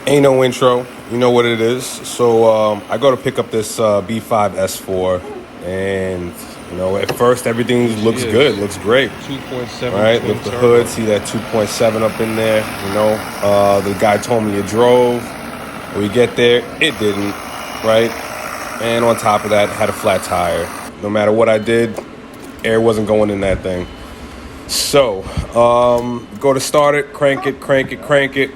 Ain't no intro. You know what it is. So I go to pick up this B5 S4, and at first everything looks good, looks great. 2.7. All right, lift the hood, see that 2.7 up in there. The guy told me it drove. We get there, it didn't. Right, and on top of that, had a flat tire. No matter what I did, air wasn't going in that thing. So go to start it, crank it.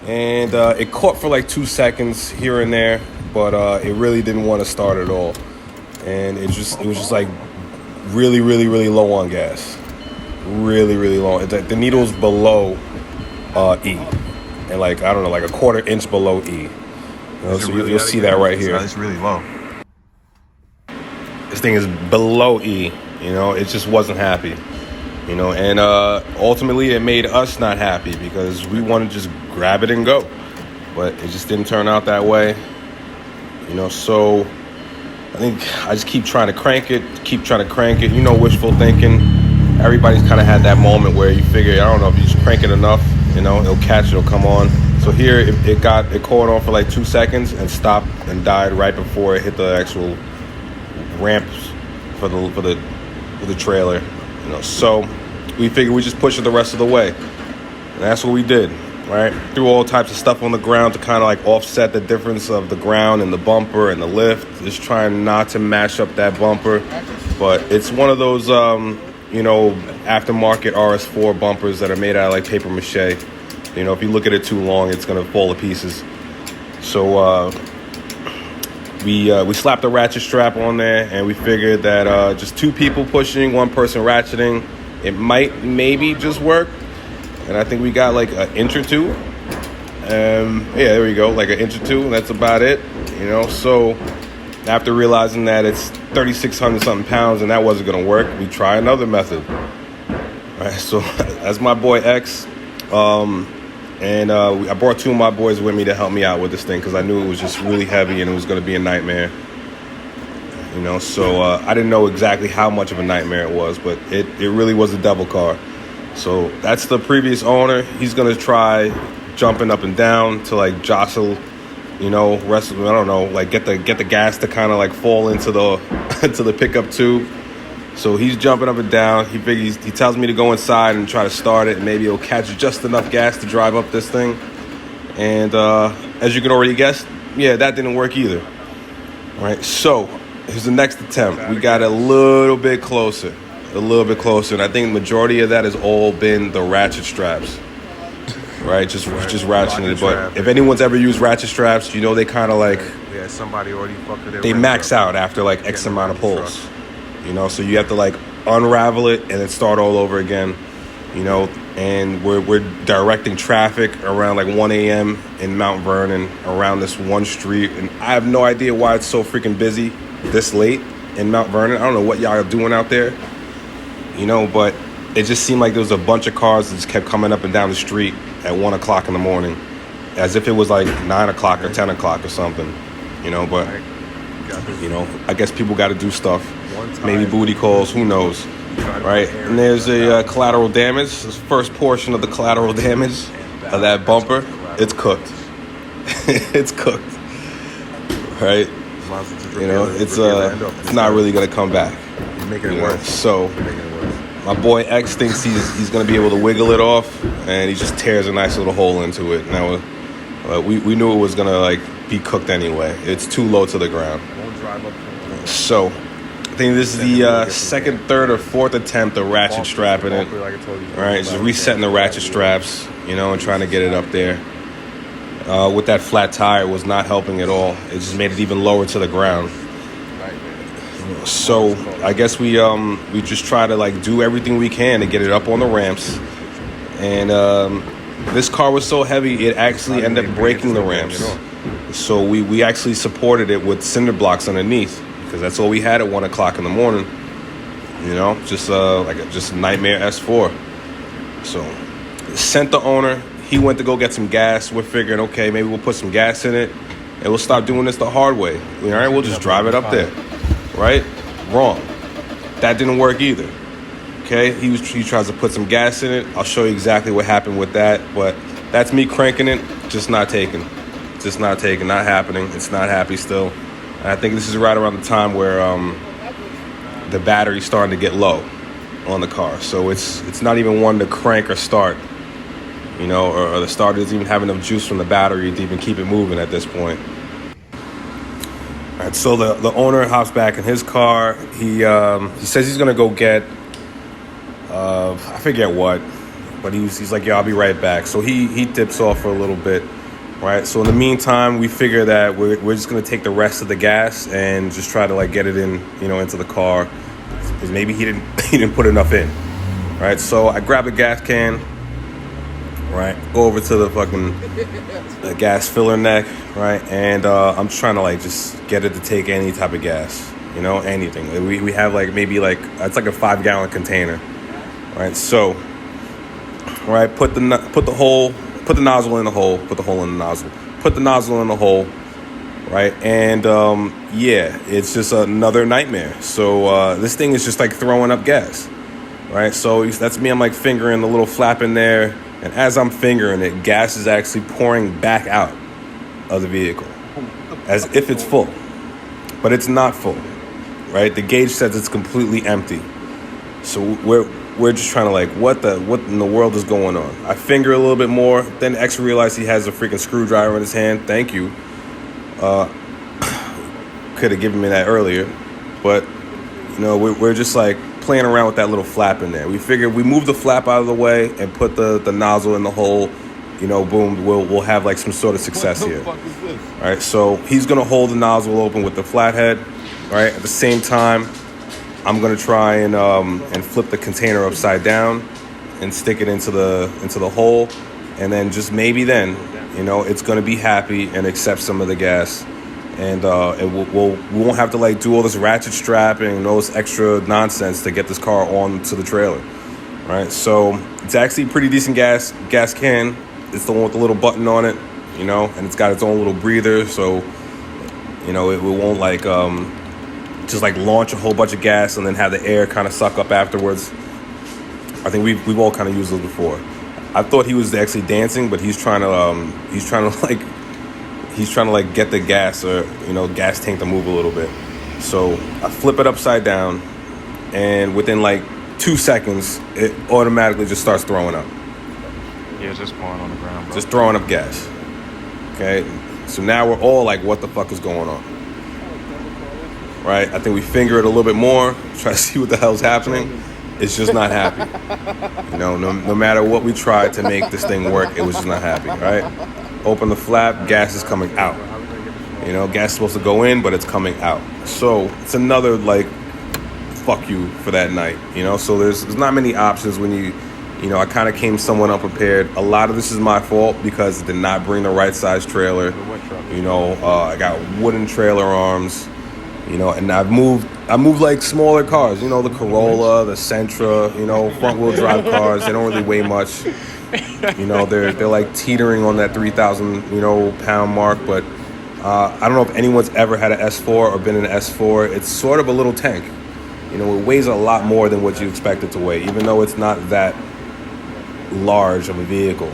And it caught for like 2 seconds here and there, but it really didn't want to start at all. And it was just like really, really, really low on gas. Really, really low. The needle's below E. And like, I don't know, like a quarter inch below E. So you'll see that right here. It's really low. This thing is below E. It just wasn't happy. And ultimately it made us not happy because we want to just grab it and go. But it just didn't turn out that way. So I think I just keep trying to crank it. Wishful thinking. Everybody's kind of had that moment where you figure, I don't know, if you just crank it enough, it'll catch, it'll come on. So here it caught on for like 2 seconds and stopped and died right before it hit the actual ramps for the trailer. So we figured we just push it the rest of the way. And that's what we did, right? Threw all types of stuff on the ground to kind of like offset the difference of the ground and the bumper and the lift. Just trying not to mash up that bumper. But it's one of those, aftermarket RS4 bumpers that are made out of like paper mache. If you look at it too long, it's going to fall to pieces. So we slapped a ratchet strap on there, and we figured that just 2 people pushing, 1 person ratcheting, it might maybe just work. And I think we got like an inch or 2. There we go, like an inch or 2. And that's about it. So after realizing that it's 3,600 something pounds and that wasn't gonna work, we try another method. All right, so that's my boy X. I brought 2 of my boys with me to help me out with this thing because I knew it was just really heavy and it was going to be a nightmare. So I didn't know exactly how much of a nightmare it was, but it really was a devil car. So that's the previous owner. He's going to try jumping up and down to like jostle, rest of, I don't know, like get the gas to kind of like fall into the into the pickup tube. So he's jumping up and down. He tells me to go inside and try to start it, and maybe it'll catch just enough gas to drive up this thing. And as you can already guess, that didn't work either. All right, so here's the next attempt. We got a little bit closer, and I think the majority of that has all been the ratchet straps. Right, just ratcheting it. But if anyone's ever used ratchet straps, they kind of like somebody already fucked it. They max out after like X amount of pulls. So you have to like unravel it and then start all over again, and we're directing traffic around like 1 a.m. in Mount Vernon around this one street. And I have no idea why it's so freaking busy this late in Mount Vernon. I don't know what y'all are doing out there, but it just seemed like there was a bunch of cars that just kept coming up and down the street at 1 o'clock in the morning, as if it was like 9 o'clock or 10 o'clock or something, but, I guess people got to do stuff. Maybe booty calls, who knows, right? And there's a collateral damage. This first portion of the collateral damage of that bumper, it's cooked. It's cooked, right? It's not really gonna come back. Making it worse. So my boy X thinks he's gonna be able to wiggle it off, and he just tears a nice little hole into it. Now we knew it was gonna like be cooked anyway. It's too low to the ground. So I think this is the second, third, or fourth attempt of ratchet strapping it. All right, just resetting the ratchet straps, and trying to get it up there. With that flat tire, it was not helping at all. It just made it even lower to the ground. So I guess we just try to like do everything we can to get it up on the ramps. And this car was so heavy, it actually ended up breaking the ramps. So we actually supported it with cinder blocks underneath, because that's all we had at 1 o'clock in the morning. Just a nightmare S4. So sent the owner. He went to go get some gas. We're figuring, okay, maybe we'll put some gas in it and we'll stop doing this the hard way. All right, we'll just drive it up there. Right? Wrong. That didn't work either. Okay, he tries to put some gas in it. I'll show you exactly what happened with that. But that's me cranking it, just not taking. Just not taking, not happening. It's not happy still. And I think this is right around the time where the battery's starting to get low on the car. So it's not even one to crank or start, or the starter doesn't even have enough juice from the battery to even keep it moving at this point. All right, so the owner hops back in his car. He says he's gonna go get I forget what, but he's like, yeah, I'll be right back. So he dips off for a little bit, right? So in the meantime, we figure that we're just gonna take the rest of the gas and just try to like get it in, into the car, because maybe he didn't put enough in, right? So I grab the gas can, right, go over to the gas filler neck, right, and I'm trying to like just get it to take any type of gas, anything. We have like maybe it's like a 5-gallon container, right? So, right, put the nozzle in the hole, put the hole in the nozzle, put the nozzle in the hole, right, and it's just another nightmare. So this thing is just like throwing up gas, right? So that's me. I'm like fingering the little flap in there. And as I'm fingering it, gas is actually pouring back out of the vehicle as if it's full. But it's not full, right? The gauge says it's completely empty. So we're just trying to like, what in the world is going on? I finger a little bit more. Then X realized he has a freaking screwdriver in his hand. Thank you. Could have given me that earlier. But, we're just like playing around with that little flap in there. We figured we move the flap out of the way and put the nozzle in the hole, boom, we'll have like some sort of success here. What the fuck is this? All right, so he's gonna hold the nozzle open with the flathead, right? At the same time, I'm gonna try and flip the container upside down and stick it into the hole, and then just maybe then, it's gonna be happy and accept some of the gas. And we won't have to like do all this ratchet strapping and all this extra nonsense to get this car onto the trailer, right? So it's actually a pretty decent gas can. It's the one with the little button on it, and it's got its own little breather, so it won't like just like launch a whole bunch of gas and then have the air kind of suck up afterwards. I think we've all kind of used those before. I thought he was actually dancing, but he's trying to like get the gas or gas tank to move a little bit. So I flip it upside down, and within like 2 seconds it automatically just starts throwing up. Yeah, it's just pouring on the ground, bro. Just throwing up gas. Okay, so now we're all like, what the fuck is going on, right? I think we finger it a little bit more, try to see what the hell's happening. It's just not happy. No matter what we tried to make this thing work, it was just not happy, right? Open the flap, gas is coming out. Gas is supposed to go in, but it's coming out. So it's another like fuck you for that night. So there's not many options when I kind of came somewhat unprepared. A lot of this is my fault because I did not bring the right size trailer. I got wooden trailer arms. And I moved like smaller cars. The Corolla, the Sentra. Front wheel drive cars. They don't really weigh much. They're like teetering on that 3,000 pound mark, but I don't know if anyone's ever had an S4 or been in an S4. It's sort of a little tank. It weighs a lot more than what you expect it to weigh, even though it's not that large of a vehicle.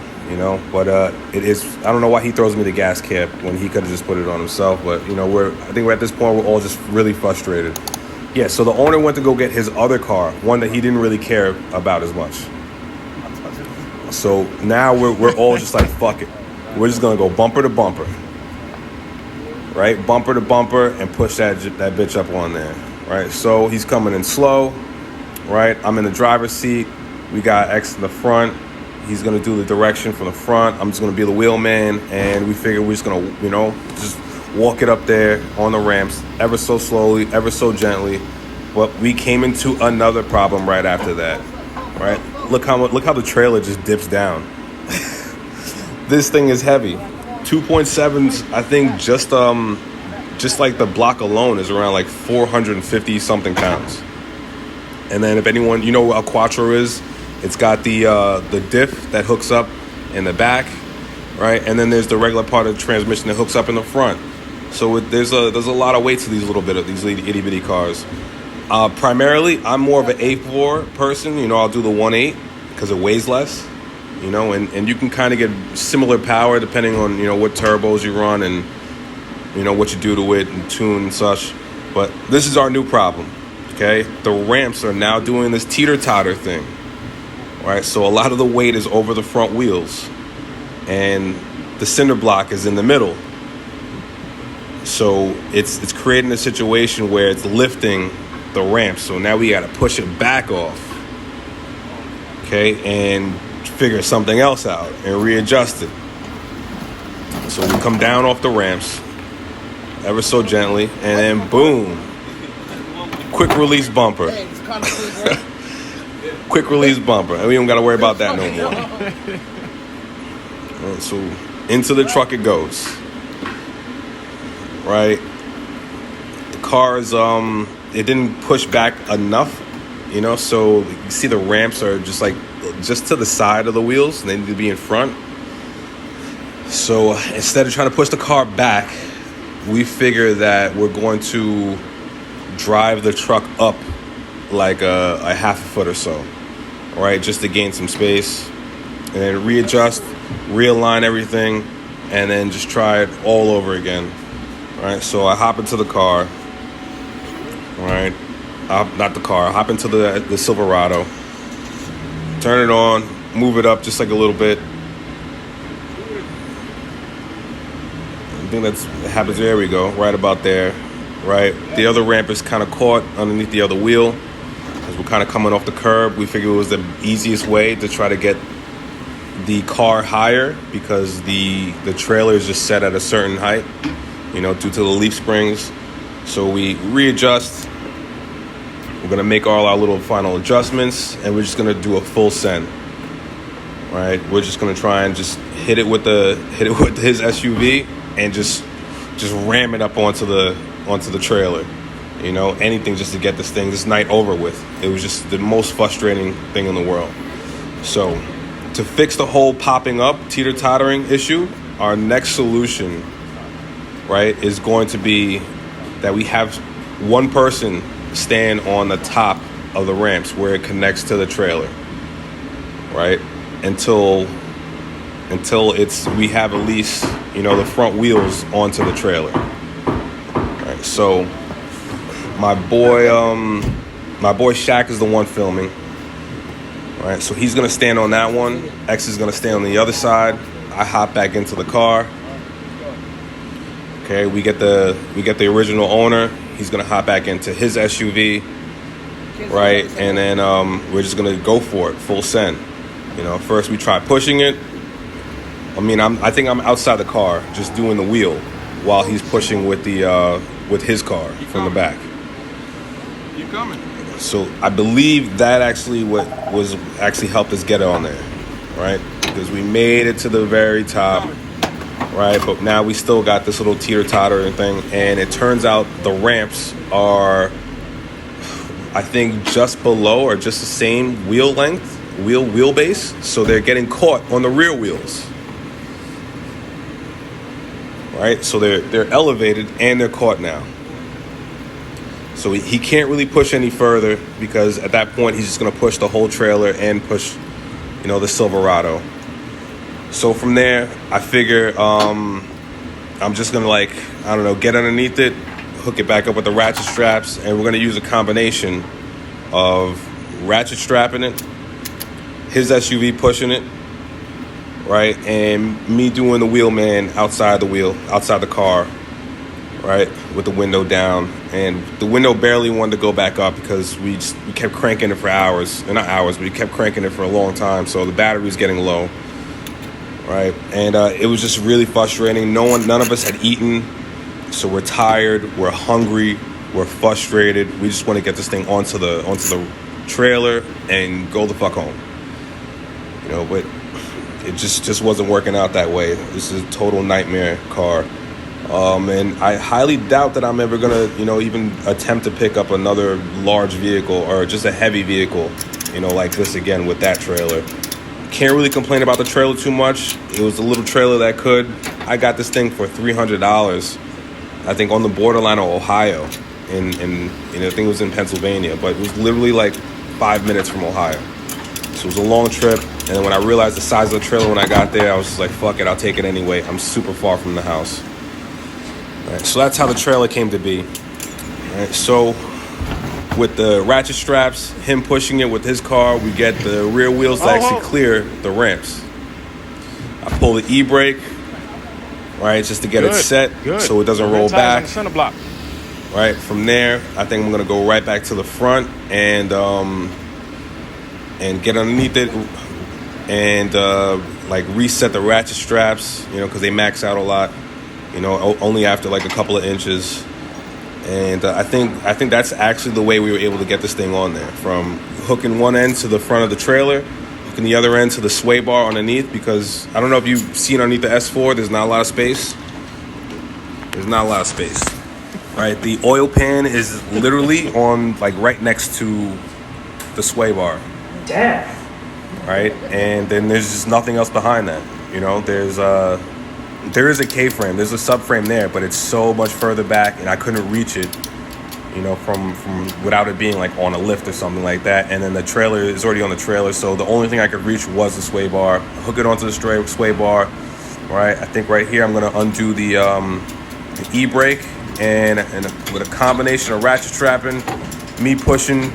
But it is. I don't know why he throws me the gas cap when he could have just put it on himself. But I think we're at this point we're all just really frustrated. Yeah. So the owner went to go get his other car, one that he didn't really care about as much. So now we're all just like, fuck it. We're just gonna go bumper to bumper, right? Bumper to bumper, and push that bitch up on there, right? So he's coming in slow, right? I'm in the driver's seat. We got X in the front. He's gonna do the direction from the front. I'm just gonna be the wheelman, and we figure we're just gonna, just walk it up there on the ramps, ever so slowly, ever so gently. But we came into another problem right after that, right? Look how the trailer just dips down. This thing is heavy. 2.7s, I think just like the block alone is around like 450 something pounds. And then if anyone, what a Quattro is, it's got the diff that hooks up in the back, right? And then there's the regular part of the transmission that hooks up in the front. So there's a lot of weight to these itty bitty cars. Primarily, I'm more of an A4 person. I'll do the 1.8 because it weighs less. you know, and you can kind of get similar power depending on, you know, what turbos you run and, you know, what you do to it and tune and such. But this is our new problem, okay? The ramps are now doing this teeter-totter thing, right? So a lot of the weight is over the front wheels, and the cinder block is in the middle. So it's creating a situation where it's lifting the ramp. So now we got to push it back off, okay, and figure something else out and readjust it. So we come down off the ramps ever so gently, and then boom, quick release bumper. Quick release bumper, and we don't got to worry about that no more. Right, so into the truck it goes. Right, the car's it didn't push back enough, you know, so you see the ramps are just to the side of the wheels, and they need to be in front. So instead of trying to push the car back, we figure that we're going to drive the truck up like a half a foot or so, right, just to gain some space, and then readjust, realign everything, and then just try it all over again. All right, so I hop into the car. All right, not the car. I hop into the Silverado. Turn it on, move it up just like a little bit. I think that happens. There we go, right about there. Right, the other ramp is kind of caught underneath the other wheel. As we're kind of coming off the curb, we figured it was the easiest way to try to get the car higher, because the trailer is just set at a certain height, you know, due to the leaf springs. So we readjust. We're gonna make all our little final adjustments, and we're just gonna do a full send. Right, we're just gonna try and just hit it with his SUV and just ram it up onto the trailer. You know, anything just to get this night over with. It was just the most frustrating thing in the world. So to fix the whole popping up, teeter-tottering issue, our next solution, right, is going to be that we have one person stand on the top of the ramps where it connects to the trailer, right, until we have at least, you know, the front wheels onto the trailer. Right, so my boy Shaq is the one filming. All right, so he's gonna stand on that one. X is gonna stand on the other side. I hop back into the car. Okay, we get the original owner. He's gonna hop back into his SUV, right? And then we're just gonna go for it, full send. You know, first we try pushing it. I mean, I think I'm outside the car, just doing the wheel, while he's pushing with his car from the back. You coming? So I believe that actually helped us get on there, right? Because we made it to the very top, right? But now we still got this little teeter-totter thing, and it turns out the ramps are, I think, just below or just the same wheelbase, so they're getting caught on the rear wheels, right? So they're elevated and they're caught now. So he can't really push any further, because at that point he's just going to push the whole trailer and push, you know, the Silverado. So from there, I figure I'm just going to, get underneath it, hook it back up with the ratchet straps, and we're going to use a combination of ratchet strapping it, his SUV pushing it, right, and me doing the wheelman outside the car, right, with the window down. And the window barely wanted to go back up because we kept cranking it for hours. Not hours, but we kept cranking it for a long time. So the battery was getting low, right? And it was just really frustrating. None of us had eaten. So we're tired, we're hungry, we're frustrated. We just want to get this thing onto the trailer and go the fuck home. You know, but it just wasn't working out that way. This is a total nightmare car. And I highly doubt that I'm ever gonna, even attempt to pick up another large vehicle or just a heavy vehicle, like this again with that trailer. Can't really complain about the trailer too much. It was a little trailer that could. I got this thing for $300, I think, on the borderline of Ohio, and I think it was in Pennsylvania, but it was literally like 5 minutes from Ohio. So it was a long trip. And then when I realized the size of the trailer when I got there, I was just like, fuck it, I'll take it anyway. I'm super far from the house. All right, so that's how the trailer came to be. All right, so with the ratchet straps, him pushing it with his car, we get the rear wheels to actually clear the ramps. I pull the e-brake, right, just to get it set so it doesn't roll back. Center block. Right, from there, I think I'm gonna go right back to the front and get underneath it and like reset the ratchet straps, you know, because they max out a lot, you know, only after like a couple of inches. And I think that's actually the way we were able to get this thing on there, from hooking one end to the front of the trailer, hooking the other end to the sway bar underneath, because I don't know if you've seen underneath the S4, there's not a lot of space. There's not a lot of space. Right, the oil pan is literally on like right next to the sway bar. Damn. Right, and then there's just nothing else behind that. You know, there is a K-frame, there's a subframe there, but it's so much further back, and I couldn't reach it. You know, from without it being like on a lift or something like that. And then the trailer is already on the trailer, so the only thing I could reach was the sway bar. Hook it onto the sway bar. Right, I think right here I'm gonna undo the e-brake. And with a combination of ratchet strapping, me pushing,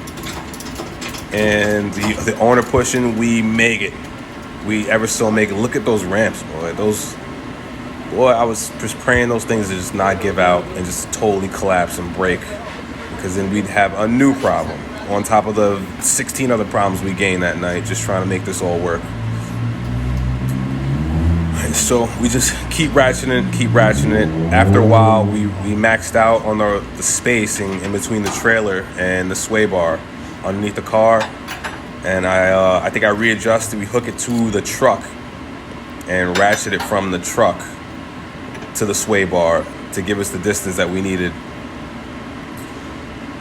and the owner pushing, we make it. We ever so make it. Look at those ramps, boy. I was just praying those things to just not give out and just totally collapse and break, because then we'd have a new problem on top of the 16 other problems we gained that night just trying to make this all work. So we just keep ratcheting it. After a while, we maxed out on the spacing in between the trailer and the sway bar underneath the car. And I think I readjusted. We hook it to the truck and ratchet it from the truck to the sway bar to give us the distance that we needed.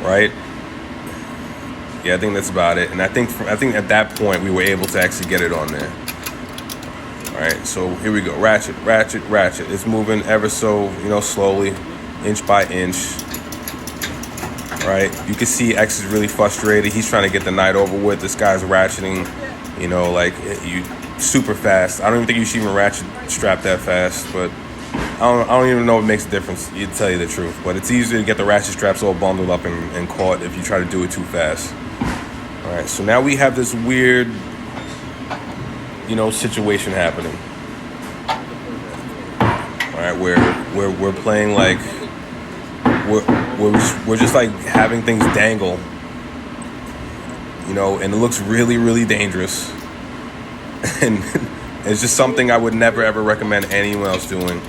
Right? Yeah, I think that's about it. And I think at that point we were able to actually get it on there. All right, so here we go. Ratchet. It's moving ever so, you know, slowly, inch by inch. All right, you can see X is really frustrated. He's trying to get the night over with. This guy's ratcheting, you know, like you super fast. I don't even think you should even ratchet strap that fast, but I don't even know if it makes a difference, to tell you the truth. But it's easier to get the ratchet straps all bundled up and caught if you try to do it too fast. All right, so now we have this weird, you know, situation happening. All right, where we're playing like we're just like having things dangle, you know, and it looks really, really dangerous. And it's just something I would never ever recommend anyone else doing.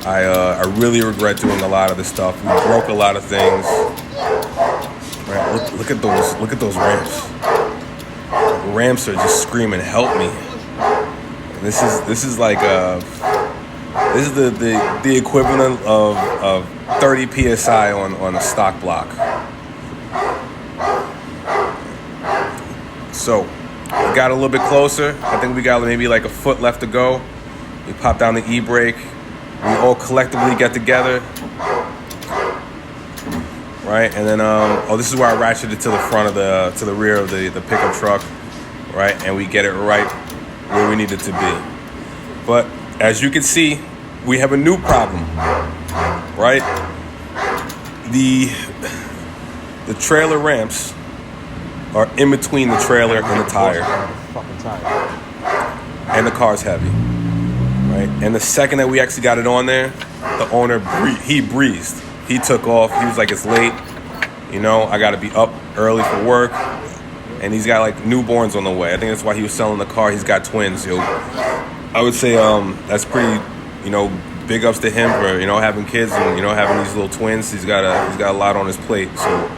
I really regret doing a lot of this stuff. We broke a lot of things. Right, look at those ramps. The ramps are just screaming, "Help me!" This is like this is the equivalent of 30 psi on a stock block. So we got a little bit closer. I think we got maybe like a foot left to go. We pop down the e-brake. We all collectively get together, right? And then this is where I ratcheted to the front of to the rear of the pickup truck, right? And we get it right where we need it to be. But as you can see, we have a new problem, right? The trailer ramps are in between the trailer and the tire. And the car's heavy, right? And the second that we actually got it on there, the owner, he breezed. He took off. He was like, it's late. You know, I got to be up early for work. And he's got like newborns on the way. I think that's why he was selling the car. He's got twins. Yo, I would say that's pretty, you know, big ups to him for, you know, having kids and, you know, having these little twins. He's got a lot on his plate. So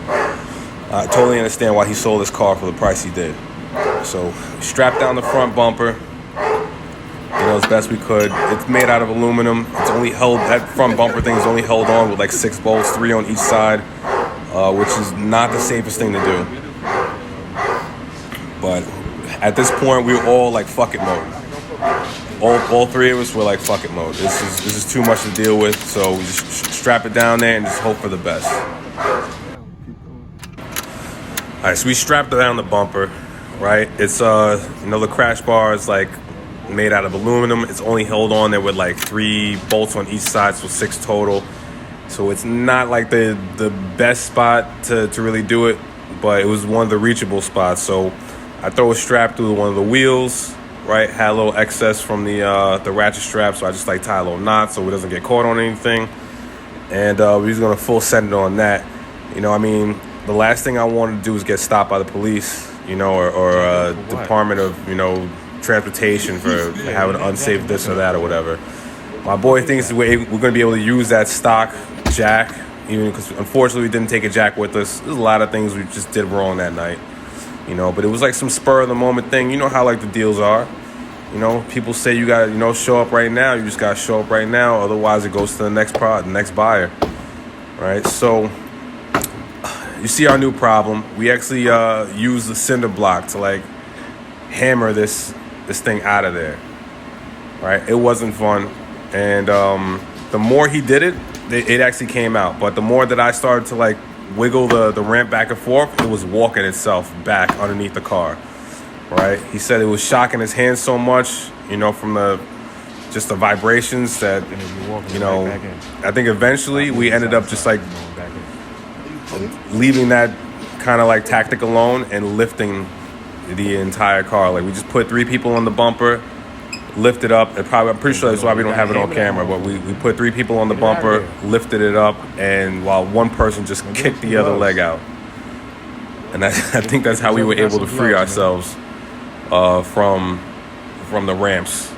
I totally understand why he sold his car for the price he did. So strapped down the front bumper, you know, as best we could. It's made out of aluminum. It's only held, that front bumper thing is only held on with like 6 bolts, 3 on each side, which is not the safest thing to do. But at this point, we were all like fuck it mode. All 3 of us were like fuck it mode. This is too much to deal with. So we just strap it down there and just hope for the best. All right, so we strapped down the bumper, right? It's the crash bar is like made out of aluminum. It's only held on there with like 3 bolts on each side, so 6 total. So it's not like the best spot to really do it, but it was one of the reachable spots. So I throw a strap through one of the wheels, right? Had a little excess from the ratchet strap, so I just like tie a little knot so it doesn't get caught on anything. And we was gonna full send it on that. The last thing I wanted to do was get stopped by the police, or Department of, Transportation for having an unsafe this or that or whatever. My boy thinks we're going to be able to use that stock jack, even because unfortunately we didn't take a jack with us. There's a lot of things we just did wrong that night, but it was like some spur of the moment thing. You know how like the deals are. People say you got to, show up right now. You just got to show up right now. Otherwise it goes to the next buyer, right? So you see our new problem. We actually use the cinder block to like hammer this thing out of there, right? It wasn't fun. And the more he did it actually came out. But the more that I started to like wiggle the ramp back and forth, it was walking itself back underneath the car, right? He said it was shocking his hands so much, from the vibrations that, I think eventually we ended up just like leaving that kind of like tactic alone and lifting the entire car. Like we just put 3 people on the bumper, lifted up, and I'm pretty sure that's why we don't have it on camera, but we put 3 people on the bumper, lifted it up, and while one person just kicked the other leg out. And I think that's how we were able to free ourselves from the ramps,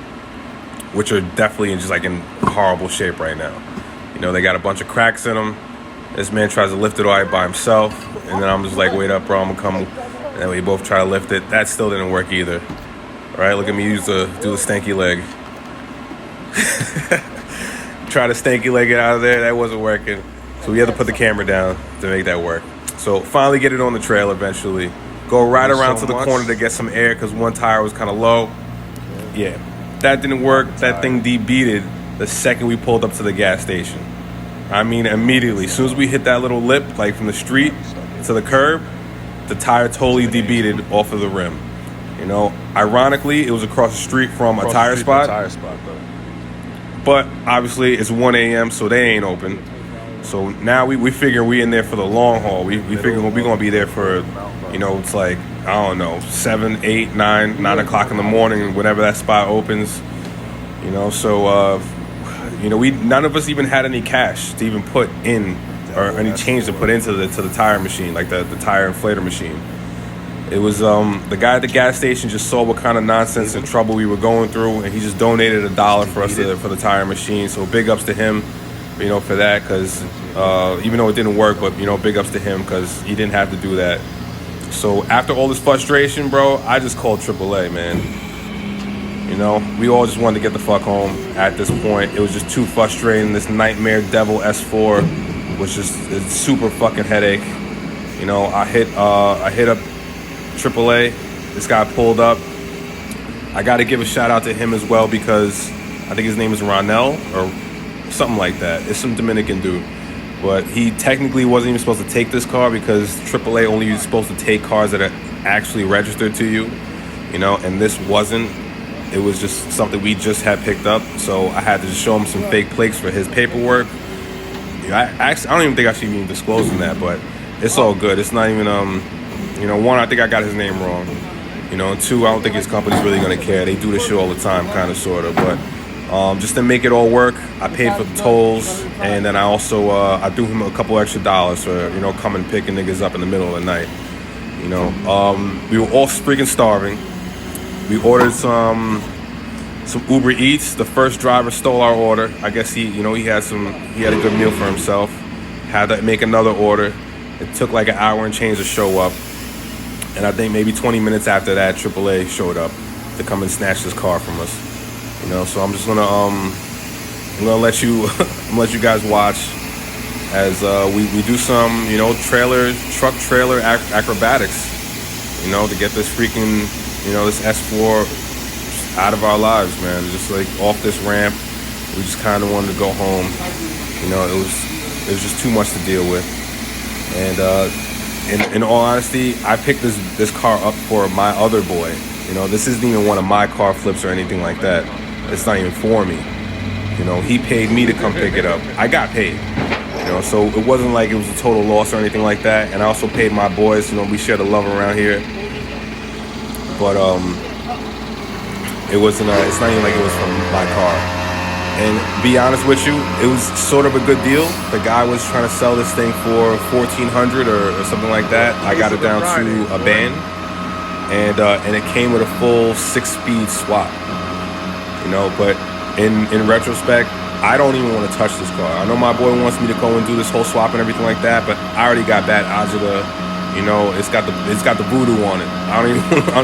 which are definitely just like in horrible shape right now. They got a bunch of cracks in them. This man tries to lift it all by himself, and then I'm just like, wait up, bro, I'm gonna come. And then we both try to lift it. That still didn't work either. All right, look at me do the stanky leg. Try to stanky leg it out of there. That wasn't working. So we had to put the camera down to make that work. So finally get it on the trail eventually. Go right around to the corner to get some air because one tire was kind of low. Yeah, that didn't work. That thing debeated the second we pulled up to the gas station. Immediately. As soon as we hit that little lip, like from the street to the curb, the tire totally debeated off of the rim. Ironically, it was across the street from a tire spot. But obviously, it's 1 a.m., so they ain't open. So now we figure we in there for the long haul. We figure we're going to be there for, it's like, I don't know, 7, 8, 9 o'clock in the morning, whenever that spot opens. So, none of us even had any cash to even put in or any change to put into the tire machine, like the tire inflator machine. It was the guy at the gas station just saw what kind of nonsense and trouble we were going through, and he just donated $1 for us for the tire machine. So big ups to him, for that, because even though it didn't work, but big ups to him because he didn't have to do that. So after all this frustration, bro, I just called AAA, man. We all just wanted to get the fuck home at this point. It was just too frustrating. This nightmare Devil S4 was just a super fucking headache. I hit up AAA. This guy pulled up. I got to give a shout out to him as well because I think his name is Ronell or something like that. It's some Dominican dude. But he technically wasn't even supposed to take this car because AAA only is supposed to take cars that are actually registered to you, and this wasn't. It was just something we just had picked up, so I had to just show him some fake plates for his paperwork. I don't even think I should even disclosing that, but it's all good. It's not even one, I think I got his name wrong. And 2, I don't think his company's really gonna care. They do this shit all the time, kind of, sort of. But just to make it all work, I paid for the tolls, and then I also I threw him a couple extra dollars for coming picking niggas up in the middle of the night. We were all freaking starving. We ordered some Uber Eats. The first driver stole our order. I guess he had a good meal for himself. Had to make another order. It took like an hour and change to show up. And I think maybe 20 minutes after that, AAA showed up to come and snatch this car from us. So I'm just gonna let you let you guys watch as we do some truck trailer acrobatics. To get this freaking this S4 out of our lives, man. Just like off this ramp, we just kind of wanted to go home. It was just too much to deal with. And in all honesty, I picked this car up for my other boy. You know, this isn't even one of my car flips or anything like that. It's not even for me. You know, he paid me to come pick it up. I got paid. You know, so it wasn't like it was a total loss or anything like that. And I also paid my boys. You know, we share the love around here. But it wasn't. It's not even like it was from my car. And be honest with you, it was sort of a good deal. The guy was trying to sell this thing for $1,400 or something like that. I got it down to a band, and it came with a full 6-speed swap. You know, but in retrospect, I don't even want to touch this car. I know my boy wants me to go and do this whole swap and everything like that, but I already got bad agita. You know, it's got the voodoo on it. I don't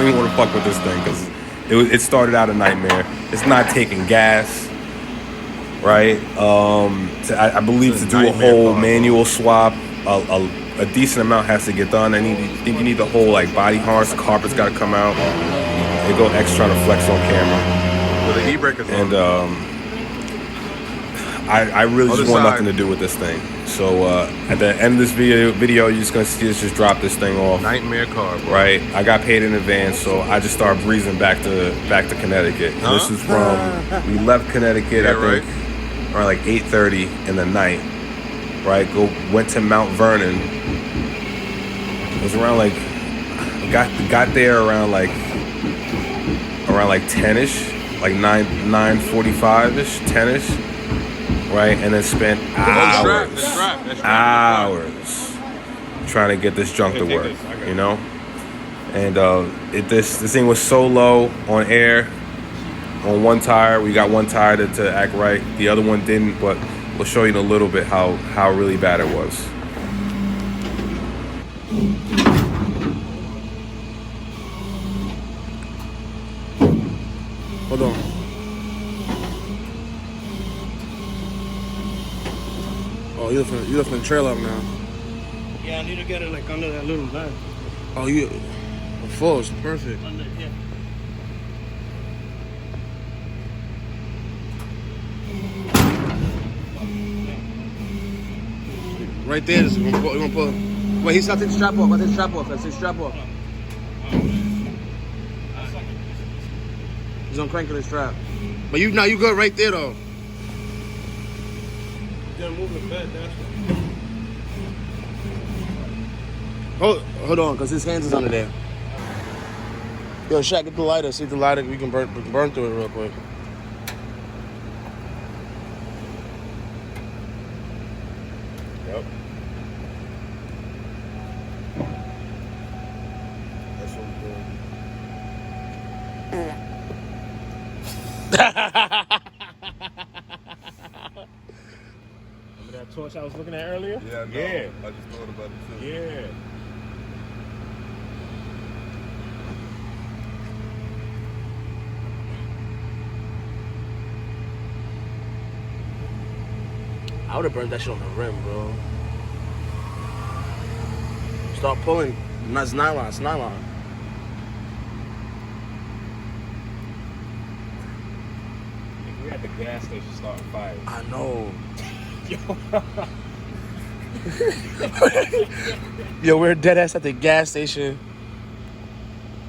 even want to fuck with this thing because it started out a nightmare. It's not taking gas, right? I believe to do a whole manual swap, a decent amount has to get done. I think you need the whole like body harness. The carpet's got to come out. They go X trying to flex on camera. With the e-brake is on. And I really just want nothing to do with this thing. So at the end of this video, you're just gonna see us just drop this thing off. Nightmare car, bro. Right? I got paid in advance, so I just started breezing back to Connecticut. Huh? This is from we left Connecticut I think around like 8:30 in the night. Right? Went to Mount Vernon. It was around like got there around like 10ish. Like 9:45ish, 10ish, right? And then spent hours trying to get this junk to work, you know. And this thing was so low on air. On one tire, we got one tire to act right. The other one didn't, but we'll show you in a little bit how really bad it was. Hold on. Oh, you lifting the trailer up now. Yeah, I need to get it like under that little line. Oh, you full, it's perfect. Under, yeah. Right there, you gonna pull. Wait, he's got to take the strap off. Let's take the strap off. He's on cranking the strap. But you good right there though. You gotta move the bed, that's Hold on, cause his hands is under there. Yo, Shaq, get the lighter. See if the lighter we can burn through it real quick. Yep. That's what we're doing. Remember that torch I was looking at earlier? Yeah, no, Yeah. I just thought about it too. Yeah. I would have burned that shit on the rim, bro. Start pulling. It's nylon. It's nylon. We had the gas station starting fires. I know. Yo, we're dead ass at the gas station.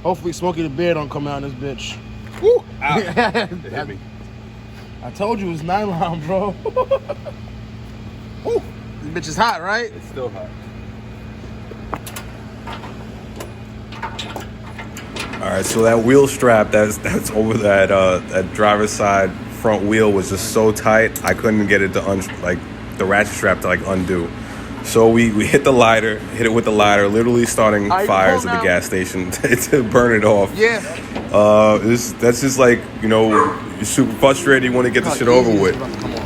Hopefully Smokey the Bear don't come out in this bitch. Woo! Ow. It hit me. I told you it was nylon, bro. Woo! This bitch is hot, right? It's still hot. All right, so that wheel strap that's over that driver's side front wheel was just so tight I couldn't get it to the ratchet strap to undo. So we hit it with the lighter, literally starting fires at the gas station to burn it off. Yeah. That's just you're super frustrated. You want to get the shit over with.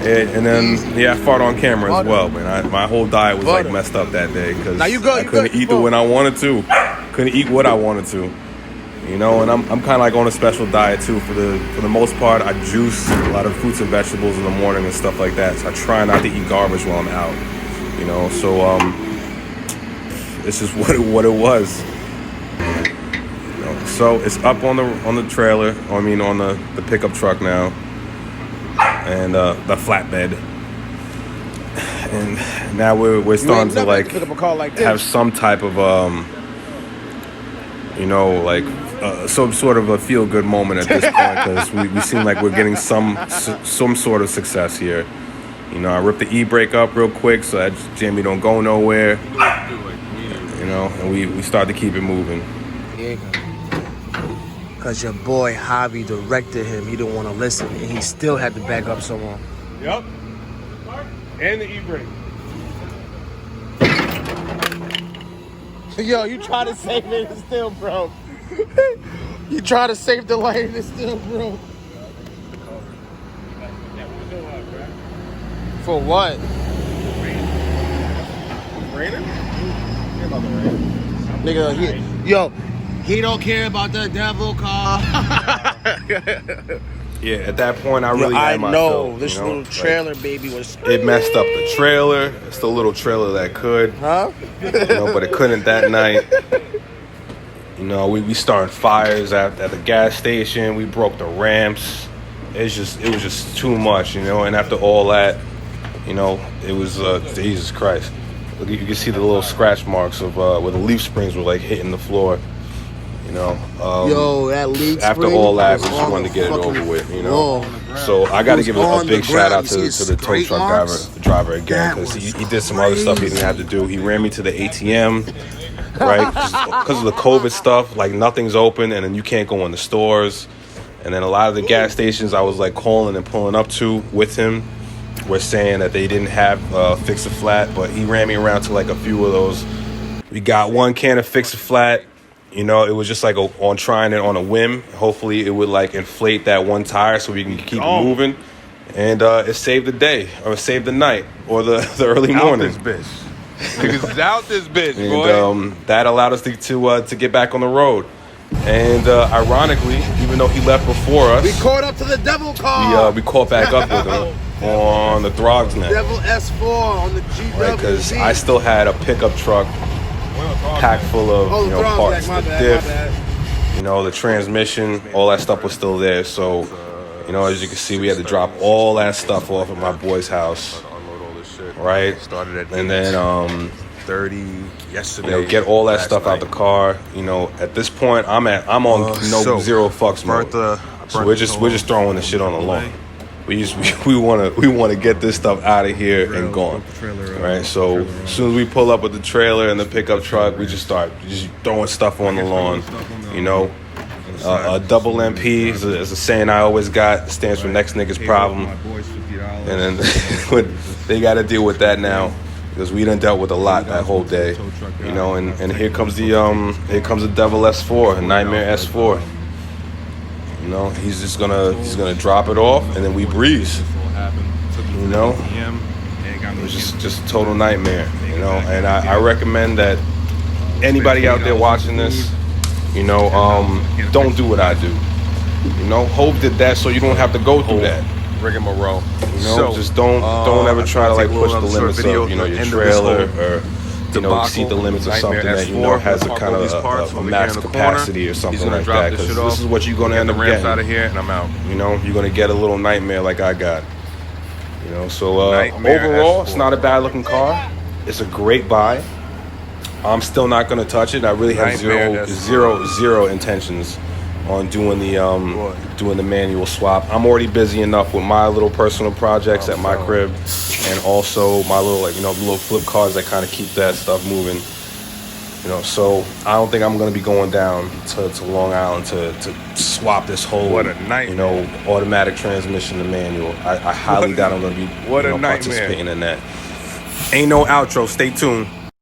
And then I fought on camera as well, man. My whole diet was messed up that day because I couldn't eat when I wanted to. Couldn't eat what I wanted to. You know, and I'm kind of on a special diet too. For the most part, I juice a lot of fruits and vegetables in the morning and stuff like that. So I try not to eat garbage while I'm out. You know, so this is what it was. You know, so it's up on the trailer. On the pickup truck now, and the flatbed. and now we're starting to like pick up a call like this. have some type of some sort of a feel good moment at this point because we seem like we're getting some sort of success here. You know, I ripped the e-brake up real quick so that Jamie don't go nowhere. You know, and we start to keep it moving. Yeah, because your boy Javi directed him. He didn't want to listen, and he still had to back up someone. Yep. And the e-brake. Yo, you try to save it, it's still broke. You try to save the lane, it's still broke. For what? Raining? Nigga, he don't care about the devil car. Yeah, at that point, I really had my fill, this you know? little trailer baby was. It messed up the trailer. It's the little trailer that could, Huh? you know, but it couldn't that night. You know, we started fires at the gas station. We broke the ramps. It was just too much, you know. And after all that, you know, it was Jesus Christ. Look, you can see the little scratch marks of where the leaf springs were like hitting the floor. You know, Yo, that leaf after spring all that, was we just on wanted to get it the over fucking with, you know. floor. So I got to was give a on big the shout ground. out You to see the tow straight truck marks? driver again, That because was he did some other stuff he didn't have to do. He ran me to the ATM, right? Because of the COVID stuff, like nothing's open, and then you can't go in the stores. And then a lot of the gas stations I was like calling and pulling up to with him were saying that they didn't have Fix a Flat, but he ran me around to like a few of those. We got one can of Fix a Flat. You know, it was just like on trying it on a whim. Hopefully, it would like inflate that one tire so we can keep it moving, and it saved the day, or saved the night, or the early morning. Out this bitch. Niggas out this bitch, boy. And that allowed us to get back on the road. And ironically, even though he left before us, We caught up to the devil car. we caught back up with him on the Throgs net, Devil S4 on the GWZ. right? Because I still had a pickup truck packed full of Oh, you the know Throgs parts, back, my the bad, diff, my bad. you know, the transmission, all that stuff was still there. So, you know, as you can see, we had to drop all that stuff off at my boy's house, Unload all this shit. right? Started at And then 30 yesterday. you know, get all that last stuff out night. the car. You know, at this point, I'm on zero fucks mode. So we're just throwing the shit on the lawn. We want to get this stuff out of here and gone, right? So as soon as we pull up with the trailer and the pickup truck, we just start throwing stuff on the lawn. You know, a double MP is a saying I always got. It stands for next nigga's problem, and then they got to deal with that now. Because we done dealt with a lot that whole day, you know, and here comes the Devil S4, a Nightmare S4. You know, he's gonna drop it off, and then we breeze. You know, it was just a total nightmare. You know, and I recommend that anybody out there watching this, you know, don't do what I do. You know, Hope did that so you don't have to go through that. Rigmarole. You know, just don't ever try to like push the limits of, you know, your trailer or, you know, exceed the limits of something that, you know, has a kind of a max capacity or something like that. Because this is what you're going to end up getting. Out of here and I'm out. You know, you're going to get a little nightmare like I got. You know, so Nightmare overall, S4. it's not a bad looking car. It's a great buy. I'm still not going to touch it. I really have Nightmare zero intentions on doing the manual swap. I'm already busy enough with my little personal projects at my crib, and also my little, like, you know, little flip cars that kind of keep that stuff moving. You know, so I don't think I'm gonna be going down to Long Island to swap this whole, What a nightmare. you know, automatic transmission to manual. I highly doubt I'm gonna be What a nightmare. participating in that. Ain't no outro. Stay tuned.